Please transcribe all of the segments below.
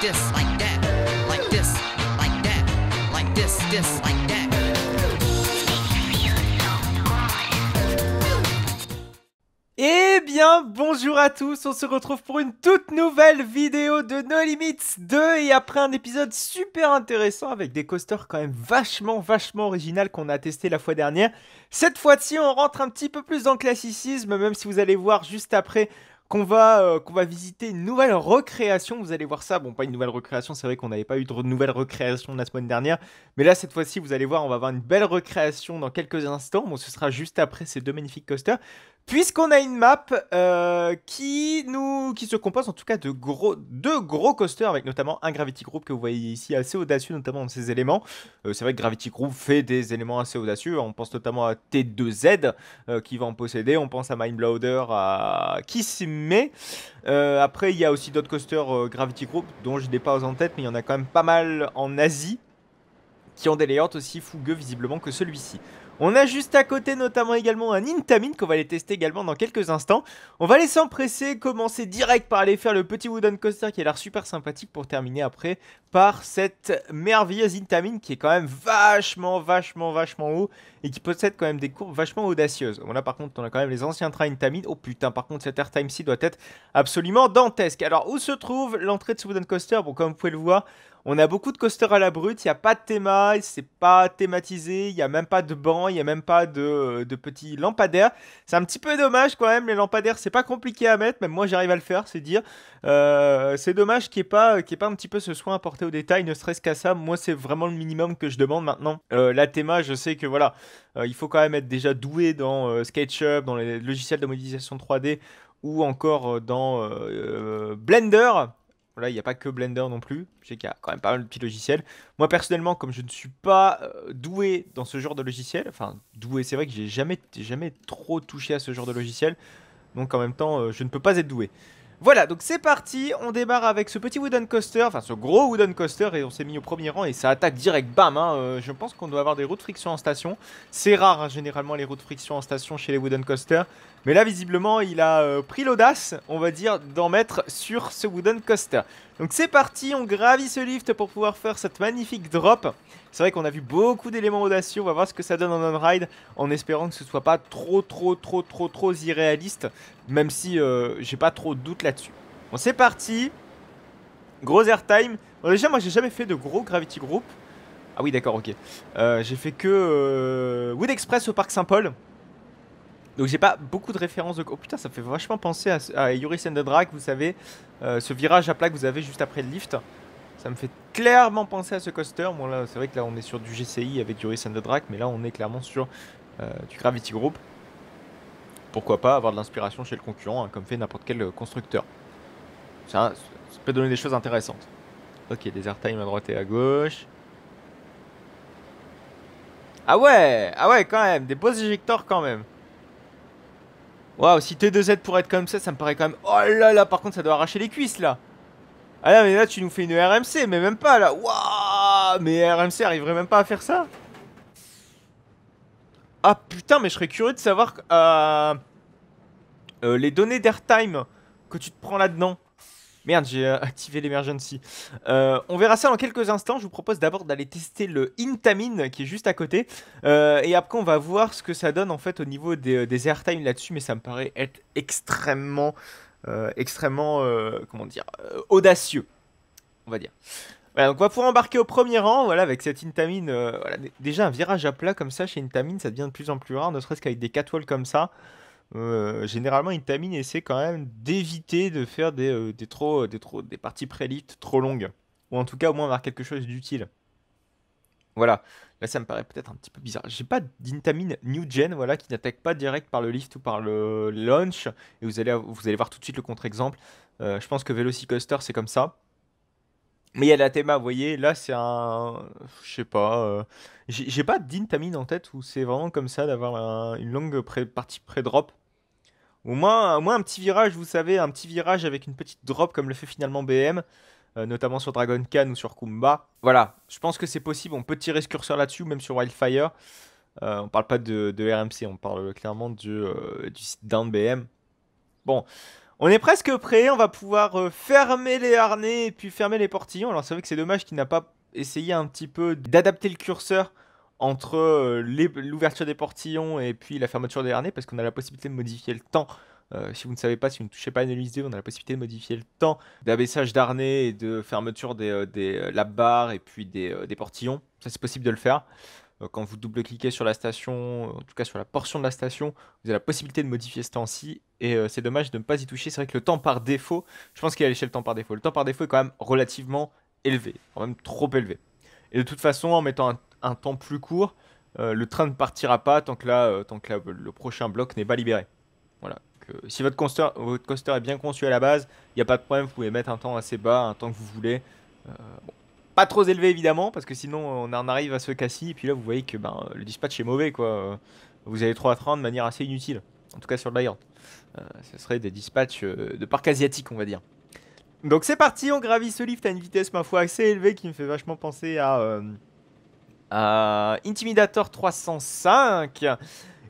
this, like that, like this, like that, like this, like that. Eh bien, bonjour à tous, on se retrouve pour une toute nouvelle vidéo de No Limits 2 et après un épisode super intéressant avec des coasters quand même vachement original qu'on a testé la fois dernière. Cette fois-ci, on rentre un petit peu plus dans le classicisme, même si vous allez voir juste après qu'on va visiter une nouvelle recréation. Vous allez voir ça, bon pas une nouvelle recréation, c'est vrai qu'on n'avait pas eu de nouvelle recréation la semaine dernière, mais là cette fois-ci vous allez voir, on va avoir une belle recréation dans quelques instants. Bon, ce sera juste après ces deux magnifiques coasters. Puisqu'on a une map qui se compose en tout cas de deux gros coasters avec notamment un Gravity Group que vous voyez ici assez audacieux notamment dans ses éléments. C'est vrai que Gravity Group fait des éléments assez audacieux. On pense notamment à T2Z qui va en posséder. On pense à Mindblower, à Kisame. Après il y a aussi d'autres coasters Gravity Group dont je n'ai pas en tête mais il y en a quand même pas mal en Asie qui ont des layouts aussi fougueux visiblement que celui-ci. On a juste à côté notamment également un Intamin qu'on va aller tester également dans quelques instants. On va aller s'empresser, commencer direct par aller faire le petit wooden coaster qui a l'air super sympathique pour terminer après par cette merveilleuse Intamin qui est quand même vachement haut et qui possède quand même des courbes vachement audacieuses. Bon là par contre on a quand même les anciens trains Intamin. Oh putain, par contre cet airtime-ci doit être absolument dantesque. Alors où se trouve l'entrée de ce wooden coaster? Bon, comme vous pouvez le voir, on a beaucoup de coasters à la brute, il n'y a pas de thème, c'est pas thématisé, il n'y a même pas de banc, il n'y a même pas de petits lampadaires. C'est un petit peu dommage quand même, les lampadaires c'est pas compliqué à mettre, même moi j'arrive à le faire, c'est dire. C'est dommage qu'il n'y ait pas un petit peu ce soin apporté au détail, ne serait-ce qu'à ça. Moi c'est vraiment le minimum que je demande maintenant. La théma, je sais que voilà, il faut quand même être déjà doué dans SketchUp, dans les logiciels de modélisation 3D ou encore dans Blender. Là, il n'y a pas que Blender non plus. Je sais qu'il y a quand même pas mal de petits logiciels. Moi, personnellement, comme je ne suis pas doué dans ce genre de logiciel, enfin, doué, c'est vrai que j'ai jamais trop touché à ce genre de logiciel. Donc, en même temps, je ne peux pas être doué. Voilà, donc c'est parti. On démarre avec ce petit wooden coaster, enfin, ce gros wooden coaster. Et on s'est mis au premier rang et ça attaque direct, bam hein. Je pense qu'on doit avoir des roues de friction en station. C'est rare, hein, généralement, les roues de friction en station chez les wooden coasters. Mais là, visiblement, il a pris l'audace, on va dire, d'en mettre sur ce wooden coaster. Donc c'est parti, on gravit ce lift pour pouvoir faire cette magnifique drop. C'est vrai qu'on a vu beaucoup d'éléments audacieux, on va voir ce que ça donne en on-ride, en espérant que ce soit pas trop irréaliste, même si j'ai pas trop de doute là-dessus. Bon, c'est parti. Gros airtime. Bon, déjà, moi, j'ai jamais fait de gros Gravity Group. Ah oui, d'accord, ok. J'ai fait que Wood Express au Parc Saint-Paul. Donc j'ai pas beaucoup de références de... Oh putain, ça fait vachement penser à Yuri's and the Drag, vous savez, ce virage à plat que vous avez juste après le lift. Ça me fait clairement penser à ce coaster. Bon là, c'est vrai que là on est sur du GCI avec Yuri's and the Drag, mais là on est clairement sur du Gravity Group. Pourquoi pas avoir de l'inspiration chez le concurrent, hein, comme fait n'importe quel constructeur. Ça peut donner des choses intéressantes. Ok, des airtime à droite et à gauche. Ah ouais, quand même, des beaux éjecteurs quand même. Waouh, si T2Z pour être comme ça me paraît quand même... Oh là là, par contre, ça doit arracher les cuisses, là. Ah là, mais là, tu nous fais une RMC, mais même pas, là. Waouh, mais RMC arriverait même pas à faire ça. Ah, putain, mais je serais curieux de savoir les données d'airtime que tu te prends là-dedans. Merde, j'ai activé l'emergency. On verra ça dans quelques instants. Je vous propose d'abord d'aller tester le Intamin qui est juste à côté. Et après, on va voir ce que ça donne en fait au niveau des airtime là-dessus. Mais ça me paraît être extrêmement, comment dire, audacieux, on va dire. Voilà, donc on va pouvoir embarquer au premier rang, voilà, avec cette Intamin. Voilà, déjà un virage à plat comme ça chez Intamin, ça devient de plus en plus rare, ne serait-ce qu'avec des catwalks comme ça. Généralement, Intamin essaie quand même d'éviter de faire des parties pré-lift trop longues. Ou en tout cas, au moins avoir quelque chose d'utile. Voilà. Là, ça me paraît peut-être un petit peu bizarre. J'ai pas d'Intamin New Gen, voilà, qui n'attaque pas direct par le lift ou par le launch. Et vous allez voir tout de suite le contre-exemple. Je pense que Velocicoaster, c'est comme ça. Mais il y a de la théma, vous voyez, là c'est un... Je sais pas... J'ai pas d'Intamin en tête où c'est vraiment comme ça d'avoir une longue partie pré-drop. Au moins un petit virage, vous savez, un petit virage avec une petite drop comme le fait finalement BM, notamment sur Dragon Khan ou sur Kumba. Voilà, je pense que c'est possible, on peut tirer ce curseur là-dessus, même sur Wildfire. On parle pas de RMC, on parle clairement du site down BM. Bon, On est presque prêt, on va pouvoir fermer les harnais et puis fermer les portillons. Alors c'est vrai que c'est dommage qu'il n'a pas essayé un petit peu d'adapter le curseur entre l'ouverture des portillons et puis la fermeture des harnais, parce qu'on a la possibilité de modifier le temps. Si vous ne savez pas, si vous ne touchez pas à une LSD, on a la possibilité de modifier le temps d'abaissage d'harnais et de fermeture des lap-bars et puis des portillons. Ça c'est possible de le faire. Quand vous double-cliquez sur la station, en tout cas sur la portion de la station, vous avez la possibilité de modifier ce temps-ci. Et c'est dommage de ne pas y toucher. C'est vrai que le temps par défaut, je pense qu'il y a l'échelle temps par défaut. Le temps par défaut est quand même relativement élevé, quand même trop élevé. Et de toute façon, en mettant un temps plus court, le train ne partira pas tant que le prochain bloc n'est pas libéré. Voilà. Si votre coaster est bien conçu à la base, il n'y a pas de problème, vous pouvez mettre un temps assez bas, un temps que vous voulez. Bon, pas trop élevé évidemment, parce que sinon on en arrive à ce cas-ci, et puis là vous voyez que le dispatch est mauvais quoi. Vous avez 3 trains de manière assez inutile, en tout cas sur le layout. Ce serait des dispatchs de parc asiatique on va dire. Donc c'est parti, on gravit ce lift à une vitesse ma foi assez élevée qui me fait vachement penser à Intimidator 305.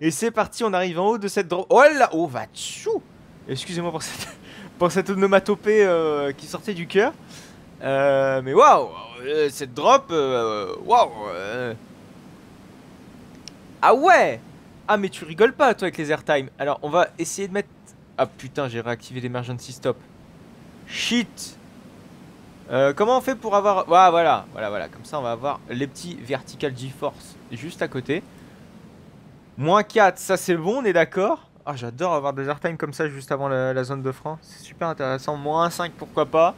Et c'est parti, on arrive en haut de cette drop. Oh là, oh va tchou. Excusez-moi pour cette onomatopée qui sortait du cœur. Mais waouh, cette drop, waouh. Ah ouais. Ah mais tu rigoles pas toi avec les airtime. Alors on va essayer de mettre... Ah putain, j'ai réactivé l'emergency stop. Shit. Comment on fait pour avoir... Ah, voilà. Comme ça on va avoir les petits vertical GeForce juste à côté. Moins 4, ça c'est bon, on est d'accord. Ah j'adore avoir des airtime comme ça juste avant la zone de frein. C'est super intéressant. Moins 5 pourquoi pas.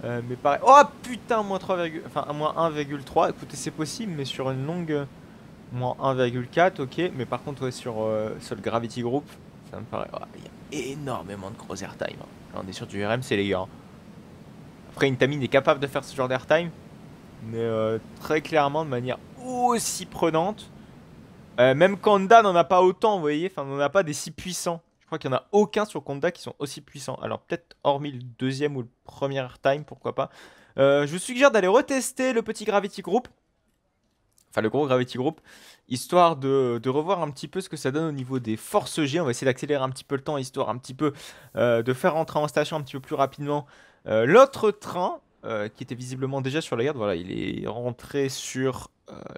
Mais pareil. Oh putain, moins 3, enfin moins 1,3. Écoutez, c'est possible, mais sur une longue moins 1,4, ok. Mais par contre, ouais, sur le Gravity Group, ça me paraît. Il y a énormément de gros airtime. Là, on est sur du RMC, les gars. Après, Intamin est capable de faire ce genre d'airtime, mais très clairement de manière aussi prenante. Même Conda n'en a pas autant, vous voyez. Enfin, on n'en a pas des si puissants. Je crois qu'il n'y en a aucun sur Conda qui sont aussi puissants. Alors peut-être hormis le deuxième ou le premier airtime, pourquoi pas. Je vous suggère d'aller retester le petit Gravity Group. Enfin le gros Gravity Group. Histoire de revoir un petit peu ce que ça donne au niveau des forces G. On va essayer d'accélérer un petit peu le temps, histoire un petit peu de faire rentrer en station un petit peu plus rapidement l'autre train. Qui était visiblement déjà sur la garde. Voilà, il est rentré sur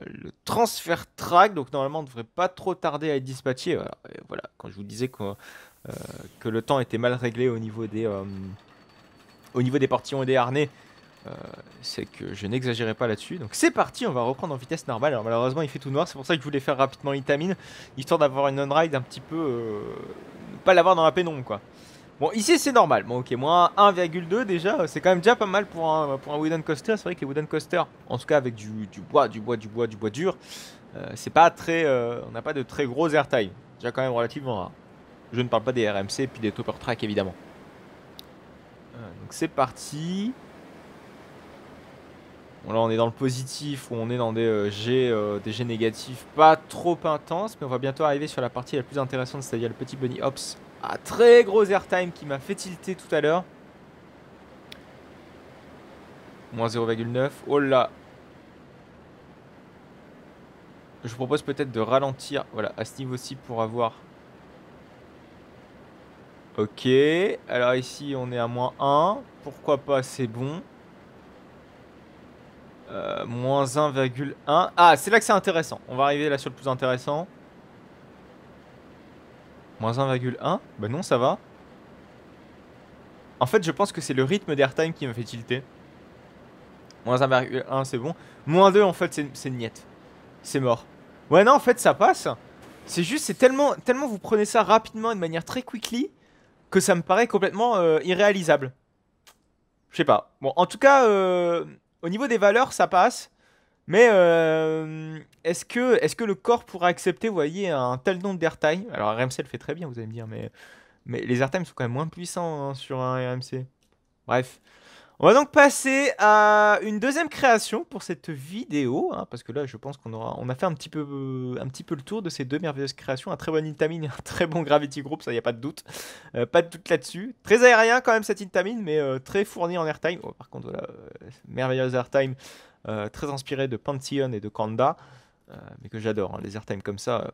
le transfert track. Donc normalement on ne devrait pas trop tarder à être dispatché. Voilà, quand je vous disais que le temps était mal réglé au niveau des portillons et des harnais, c'est que je n'exagérais pas là-dessus. Donc c'est parti, on va reprendre en vitesse normale. Alors malheureusement il fait tout noir, c'est pour ça que je voulais faire rapidement Intamin, histoire d'avoir une on-ride un petit peu... pas l'avoir dans la pénombre quoi. Bon ici c'est normal, bon ok, moins 1,2 déjà, c'est quand même déjà pas mal pour un wooden coaster. C'est vrai que les wooden coasters, en tout cas avec du bois dur, c'est pas très... on n'a pas de très gros airtime, déjà quand même relativement rare. Je ne parle pas des RMC et puis des topper track évidemment. Donc c'est parti. Bon là on est dans le positif ou on est dans des G négatifs pas trop intenses, mais on va bientôt arriver sur la partie la plus intéressante, c'est-à-dire le petit bunny hops. Ah, très gros airtime qui m'a fait tilter tout à l'heure. Moins 0,9. Oh là. Je vous propose peut-être de ralentir. Voilà, à ce niveau-ci pour avoir... Ok. Alors ici, on est à moins 1. Pourquoi pas, c'est bon. Moins 1,1. Ah, c'est là que c'est intéressant. On va arriver là sur le plus intéressant. Moins 1,1. Bah non, ça va. En fait, je pense que c'est le rythme d'airtime qui me fait tilter. Moins 1,1, c'est bon. Moins 2, en fait, c'est niette. C'est mort. Ouais, non, en fait, ça passe. C'est juste, c'est tellement vous prenez ça rapidement et de manière très quickly que ça me paraît complètement irréalisable. Je sais pas. Bon, en tout cas, au niveau des valeurs, ça passe. Mais est-ce que le corps pourra accepter, vous voyez, un tel nombre d'airtime? Alors, RMC le fait très bien, vous allez me dire, mais les airtime sont quand même moins puissants hein, sur un RMC. Bref. On va donc passer à une deuxième création pour cette vidéo, hein, parce que là je pense qu'on a fait un petit peu le tour de ces deux merveilleuses créations. Un très bon Intamin et un très bon Gravity Group, ça y a pas de doute. Pas de doute là-dessus. Très aérien quand même cet Intamin, mais très fourni en airtime. Oh, par contre voilà, merveilleuse airtime, très inspiré de Pantheon et de Kanda, mais que j'adore, hein, les airtime comme ça,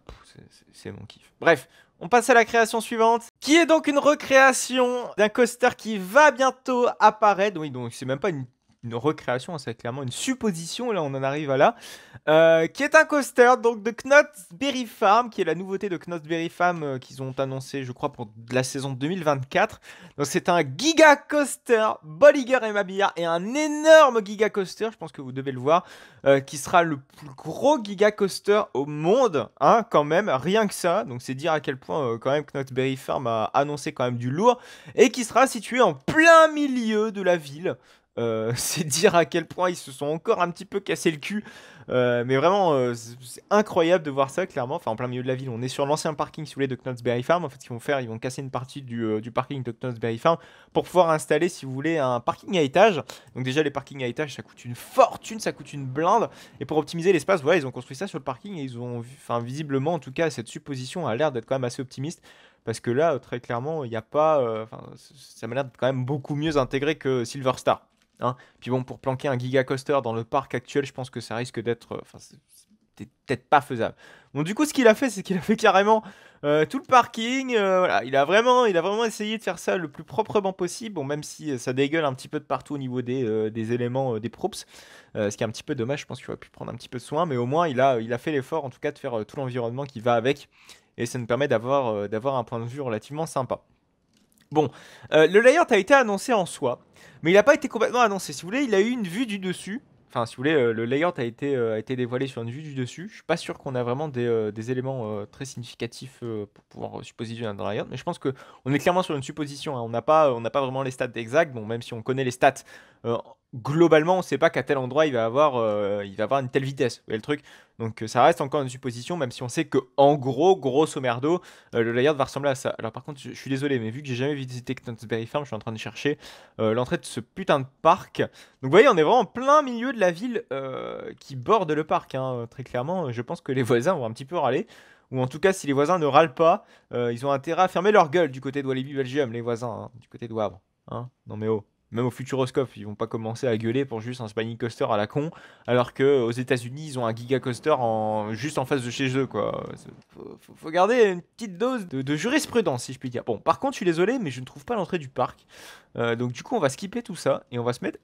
c'est mon kiff. Bref, On passe à la création suivante, qui est donc une recréation d'un coaster qui va bientôt apparaître. Oui, donc c'est même pas une recréation, hein, c'est clairement une supposition, là on en arrive à là. Qui est un coaster donc de Knott's Berry Farm, qui est la nouveauté de Knott's Berry Farm qu'ils ont annoncé, je crois, pour la saison 2024. Donc c'est un giga coaster, Bolliger et Mabillard, et un énorme giga coaster, je pense que vous devez le voir, qui sera le plus gros giga coaster au monde, hein, quand même, rien que ça. Donc c'est dire à quel point quand même Knott's Berry Farm a annoncé quand même du lourd, et qui sera situé en plein milieu de la ville. C'est dire à quel point ils se sont encore un petit peu cassé le cul. Mais vraiment, c'est incroyable de voir ça, clairement. Enfin, en plein milieu de la ville, on est sur l'ancien parking, si vous voulez, de Knott's Berry Farm. En fait, ce qu'ils vont faire, ils vont casser une partie du parking de Knott's Berry Farm pour pouvoir installer, si vous voulez, un parking à étage. Donc déjà, les parkings à étage, ça coûte une fortune, ça coûte une blinde. Et pour optimiser l'espace, voilà, ils ont construit ça sur le parking et ils ont, enfin, visiblement, en tout cas, cette supposition a l'air d'être quand même assez optimiste. Parce que là, très clairement, il n'y a pas. Enfin, ça m'a l'air d'être quand même beaucoup mieux intégré que Silver Star. Hein. Puis bon, pour planquer un giga coaster dans le parc actuel, je pense que ça risque d'être. Enfin, c'est peut-être pas faisable. Bon, du coup, ce qu'il a fait, c'est qu'il a fait carrément tout le parking. Voilà, il a vraiment essayé de faire ça le plus proprement possible. Bon, même si ça dégueule un petit peu de partout au niveau des éléments, des props. Ce qui est un petit peu dommage, je pense qu'il aurait pu prendre un petit peu de soin. Mais au moins, il a fait l'effort, en tout cas, de faire tout l'environnement qui va avec. Et ça nous permet d'avoir un point de vue relativement sympa. Bon, le layout a été annoncé en soi, mais il n'a pas été complètement annoncé. Si vous voulez, il a eu une vue du dessus. Enfin, si vous voulez, le layout a été dévoilé sur une vue du dessus. Je suis pas sûr qu'on a vraiment des éléments très significatifs pour pouvoir supposer dans le layout, mais je pense que on est clairement sur une supposition. Hein. On n'a pas vraiment les stats exacts. Bon, même si on connaît les stats, euh, globalement, on ne sait pas qu'à tel endroit il va avoir une telle vitesse. Vous voyez le truc? Donc ça reste encore une supposition, même si on sait que en gros, grosso merdo, le layout va ressembler à ça. Alors par contre, je suis désolé, mais vu que j'ai jamais visité Knott's Berry Farm, je suis en train de chercher l'entrée de ce putain de parc. Donc vous voyez, on est vraiment en plein milieu de la ville qui borde le parc. Hein, très clairement, je pense que les voisins vont un petit peu râler. Ou en tout cas, si les voisins ne râlent pas, ils ont intérêt à fermer leur gueule du côté de Walibi Belgium, les voisins, hein, du côté de Wavre. Hein. Non mais oh. Même au Futuroscope, ils vont pas commencer à gueuler pour juste un spinning coaster à la con, alors que aux États-Unis, ils ont un giga coaster juste en face de chez eux, quoi. Faut garder une petite dose de jurisprudence, si je puis dire. Bon, par contre, je suis désolé, mais je ne trouve pas l'entrée du parc. Donc du coup, on va skipper tout ça et on va se mettre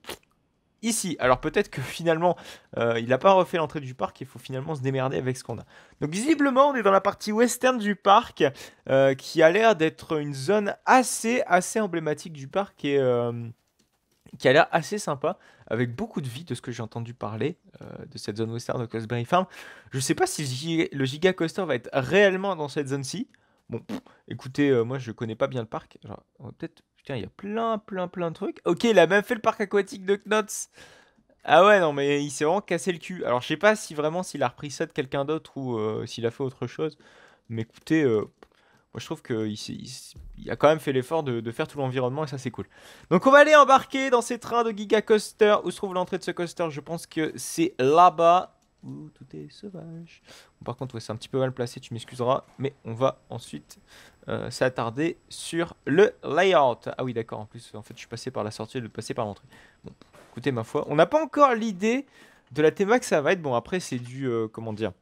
ici. Alors peut-être que finalement, il n'a pas refait l'entrée du parc, il faut finalement se démerder avec ce qu'on a. Donc visiblement, on est dans la partie western du parc, qui a l'air d'être une zone assez emblématique du parc et qui a l'air assez sympa, avec beaucoup de vie de ce que j'ai entendu parler de cette zone western de Knott's Berry Farm. Je sais pas si le Giga Coaster va être réellement dans cette zone-ci. Bon, écoutez, moi je connais pas bien le parc. Alors, on va peut-être. Putain, il y a plein de trucs. Ok, il a même fait le parc aquatique de Knott's. Ah ouais, non, mais il s'est vraiment cassé le cul. Alors, je sais pas si vraiment s'il a repris ça de quelqu'un d'autre ou s'il a fait autre chose. Mais écoutez, moi, je trouve qu'il a quand même fait l'effort de faire tout l'environnement et ça, c'est cool. Donc, on va aller embarquer dans ces trains de Giga Coaster. Où se trouve l'entrée de ce coaster? Je pense que c'est là-bas où tout est sauvage. Bon, par contre, ouais, c'est un petit peu mal placé, tu m'excuseras. Mais on va ensuite s'attarder sur le layout. Ah oui, d'accord. En plus, en fait, je suis passé par la sortie et de passer par l'entrée. Bon, écoutez, ma foi, on n'a pas encore l'idée de la théma que ça va être. Bon, après, c'est du... comment dire?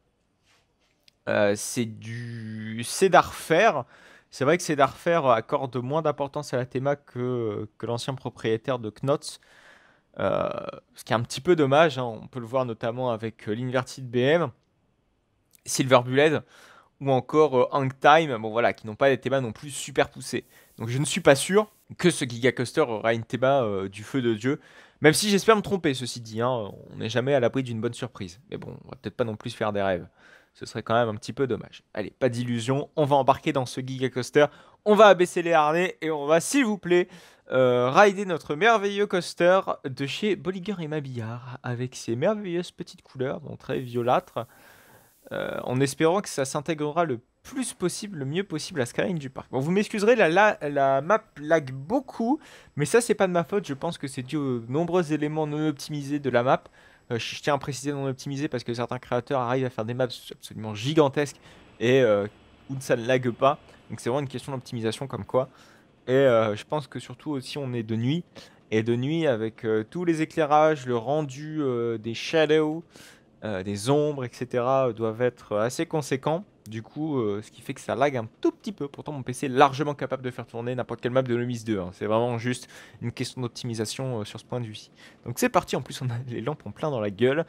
C'est du Cedar Fair. C'est vrai que Cedar Fair accorde moins d'importance à la théma que l'ancien propriétaire de Knott's. Euh, Ce qui est un petit peu dommage. Hein. On peut le voir notamment avec l'Inverted BM, Silver Bullet ou encore Hang Time. Bon voilà, qui n'ont pas des thémas non plus super poussés. Donc je ne suis pas sûr que ce Giga Coaster aura une théma du feu de Dieu. Même si j'espère me tromper, ceci dit. Hein. On n'est jamais à l'abri d'une bonne surprise. Mais bon, on va peut-être pas non plus se faire des rêves. Ce serait quand même un petit peu dommage. Allez, pas d'illusion, on va embarquer dans ce Giga Coaster, on va abaisser les harnais et on va, s'il vous plaît, rider notre merveilleux coaster de chez Bolliger et Mabillard avec ses merveilleuses petites couleurs, bon, très violâtres, en espérant que ça s'intégrera le plus possible, le mieux possible à Skyline du parc. Bon, vous m'excuserez, la map lag beaucoup, mais ça, c'est pas de ma faute. Je pense que c'est dû aux nombreux éléments non optimisés de la map. Je tiens à préciser non optimisé parce que certains créateurs arrivent à faire des maps absolument gigantesques et où ça ne lag pas. Donc c'est vraiment une question d'optimisation comme quoi. Et je pense que surtout aussi on est de nuit. Et de nuit avec tous les éclairages, le rendu des shadows, des ombres, etc. doivent être assez conséquents. Du coup, ce qui fait que ça lag un tout petit peu. Pourtant, mon PC est largement capable de faire tourner n'importe quelle map de Nomis 2. Hein. C'est vraiment juste une question d'optimisation sur ce point de vue-ci. Donc c'est parti. En plus, on a les lampes en plein dans la gueule.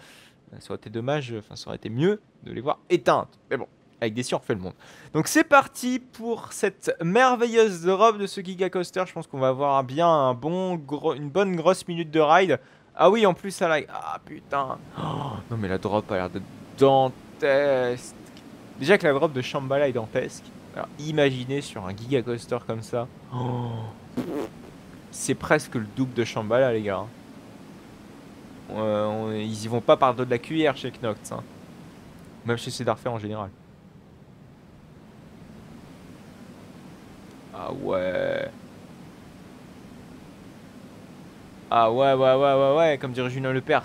Ça aurait été dommage, enfin ça aurait été mieux de les voir éteintes. Mais bon, avec des si on refait le monde. Donc c'est parti pour cette merveilleuse drop de ce Giga Coaster. Je pense qu'on va avoir bien une bonne grosse minute de ride. Ah oui, en plus ça lag. Ah putain. Oh, non mais la drop a l'air de dantesque. Déjà que la drop de Shambhala est dantesque. Alors imaginez sur un Giga Coaster comme ça. Oh. C'est presque le double de Shambhala les gars. Ils y vont pas par dos de la cuillère chez Knox. Hein. Même chez Cedarfair en général. Ah ouais. Ah ouais, comme dirait Julien Lepers.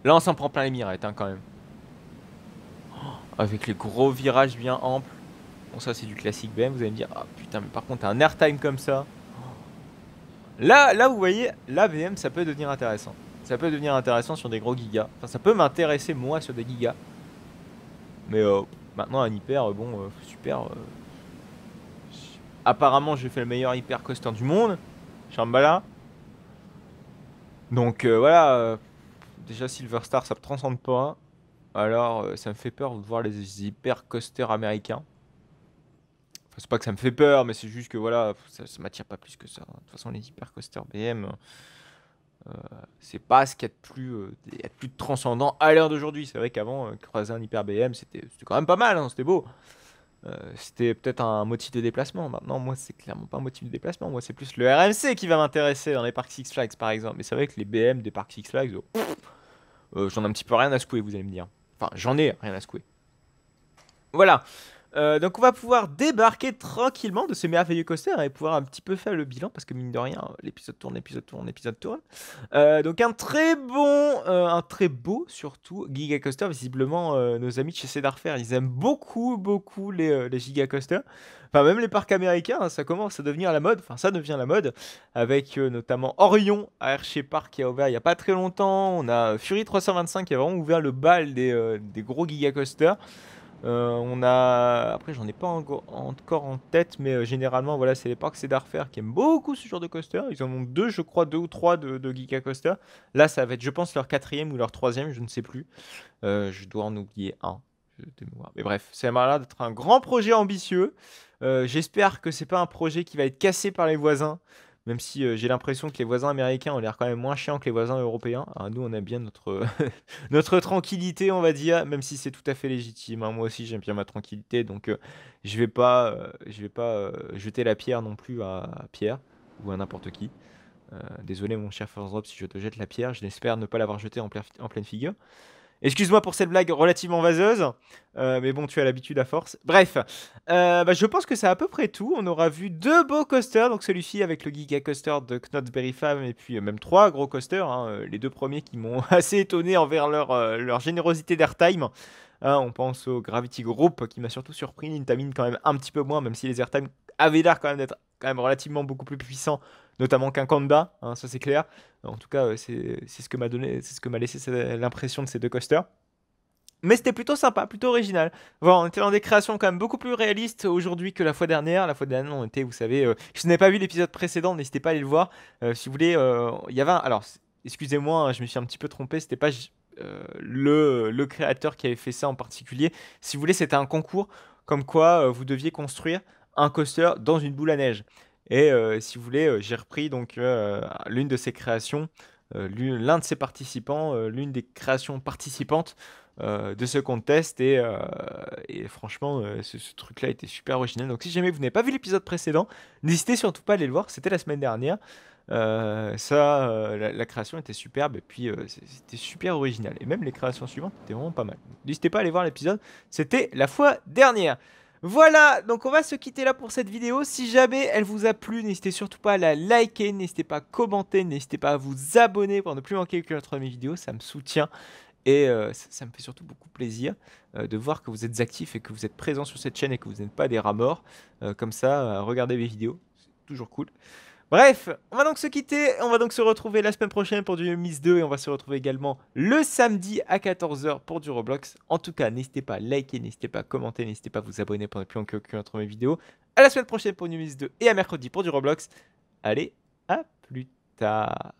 Là on s'en prend plein les mirettes hein, quand même. Avec les gros virages bien amples. Bon ça c'est du classique BM, vous allez me dire. Ah putain mais par contre un airtime comme ça. Là vous voyez, la BM ça peut devenir intéressant. Ça peut devenir intéressant sur des gros gigas. Enfin ça peut m'intéresser moi sur des gigas. Mais maintenant un hyper, bon super. Apparemment je fais le meilleur hyper coaster du monde. Shambhala. Donc voilà. Déjà Silver Star ça me transcende pas. Alors ça me fait peur de voir les hyper coasters américains. Enfin, c'est pas que ça me fait peur, mais c'est juste que voilà, ça m'attire pas plus que ça. De toute façon, les hyper coasters BM, c'est pas ce qu'il y a de plus de transcendant à l'heure d'aujourd'hui. C'est vrai qu'avant, croiser un hyper BM, c'était quand même pas mal, hein, c'était beau. C'était peut-être un motif de déplacement. Maintenant, moi, c'est clairement pas un motif de déplacement. Moi, c'est plus le RMC qui va m'intéresser dans les parcs Six Flags, par exemple. Mais c'est vrai que les BM des parcs Six Flags, j'en ai un petit peu rien à secouer, vous allez me dire. Enfin, j'en ai rien à secouer. Voilà. Donc on va pouvoir débarquer tranquillement de ce merveilleux coaster et pouvoir un petit peu faire le bilan parce que mine de rien, l'épisode tourne, l'épisode tourne, l'épisode tourne. Donc un très beau surtout Giga Coaster. Visiblement nos amis de chez Cedarfair, ils aiment beaucoup les Giga Coasters. Enfin même les parcs américains, hein, ça commence à devenir la mode. Enfin ça devient la mode avec notamment Orion à Hershey Park qui a ouvert il y a pas très longtemps. On a Fury 325 qui a vraiment ouvert le bal des gros Giga Coasters. On a... Après, j'en ai pas encore en tête, mais généralement, voilà, c'est les parcs Cedarfair qui aiment beaucoup ce genre de coaster. Ils en ont deux, je crois, deux ou trois de Giga Coaster. Là, ça va être, je pense, leur quatrième ou leur troisième, je ne sais plus. Je dois en oublier un. Mais bref, ça m'a l'air d'être un grand projet ambitieux. J'espère que c'est pas un projet qui va être cassé par les voisins. Même si j'ai l'impression que les voisins américains ont l'air quand même moins chiants que les voisins européens. Alors, nous, on aime bien notre tranquillité, on va dire, même si c'est tout à fait légitime. Hein. Moi aussi, j'aime bien ma tranquillité, donc je vais pas jeter la pierre non plus à Pierre ou à n'importe qui. Désolé, mon cher First Drop, si je te jette la pierre, je l'espère ne pas l'avoir jetée en pleine figure. Excuse-moi pour cette blague relativement vaseuse, mais bon, tu as l'habitude à force. Bref, je pense que c'est à peu près tout. On aura vu deux beaux coasters, donc celui-ci avec le Giga Coaster de Knott's Berry Farm, et puis même trois gros coasters, hein, les deux premiers qui m'ont assez étonné envers leur générosité d'airtime. Hein, on pense au Gravity Group qui m'a surtout surpris, Intamin quand même un petit peu moins, même si les airtime avaient l'air quand même d'être quand même relativement beaucoup plus puissants, notamment qu'un Kanda, hein, ça c'est clair. En tout cas, c'est ce que m'a donné, c'est ce que m'a laissé l'impression de ces deux coasters. Mais c'était plutôt sympa, plutôt original. Voilà, on était dans des créations quand même beaucoup plus réalistes aujourd'hui que la fois dernière. La fois dernière, on était, vous savez, si vous n'avez pas vu l'épisode précédent, n'hésitez pas à aller le voir. Si vous voulez, il y avait alors, excusez-moi, hein, je me suis un petit peu trompé, c'était pas le créateur qui avait fait ça en particulier. Si vous voulez, c'était un concours comme quoi vous deviez construire un coaster dans une boule à neige. Et si vous voulez, j'ai repris donc l'une de ces créations, l'un de ces participants, l'une des créations participantes de ce contest. Et franchement, ce truc-là était super original. Donc si jamais vous n'avez pas vu l'épisode précédent, n'hésitez surtout pas à aller le voir. C'était la semaine dernière. La création était superbe et puis c'était super original. Et même les créations suivantes étaient vraiment pas mal. N'hésitez pas à aller voir l'épisode. C'était la fois dernière. Voilà, donc on va se quitter là pour cette vidéo. Si jamais elle vous a plu, n'hésitez surtout pas à la liker, n'hésitez pas à commenter, n'hésitez pas à vous abonner pour ne plus manquer aucune autre de mes vidéos, ça me soutient et ça me fait surtout beaucoup plaisir de voir que vous êtes actifs et que vous êtes présents sur cette chaîne et que vous n'êtes pas des rats morts. Comme ça, regardez mes vidéos, c'est toujours cool. Bref, on va donc se quitter, on va donc se retrouver la semaine prochaine pour du Miss 2 et on va se retrouver également le samedi à 14 h pour du Roblox. En tout cas, n'hésitez pas à liker, n'hésitez pas à commenter, n'hésitez pas à vous abonner pour ne plus manquer aucune autre mes vidéos. À la semaine prochaine pour du Miss 2 et à mercredi pour du Roblox. Allez, à plus tard.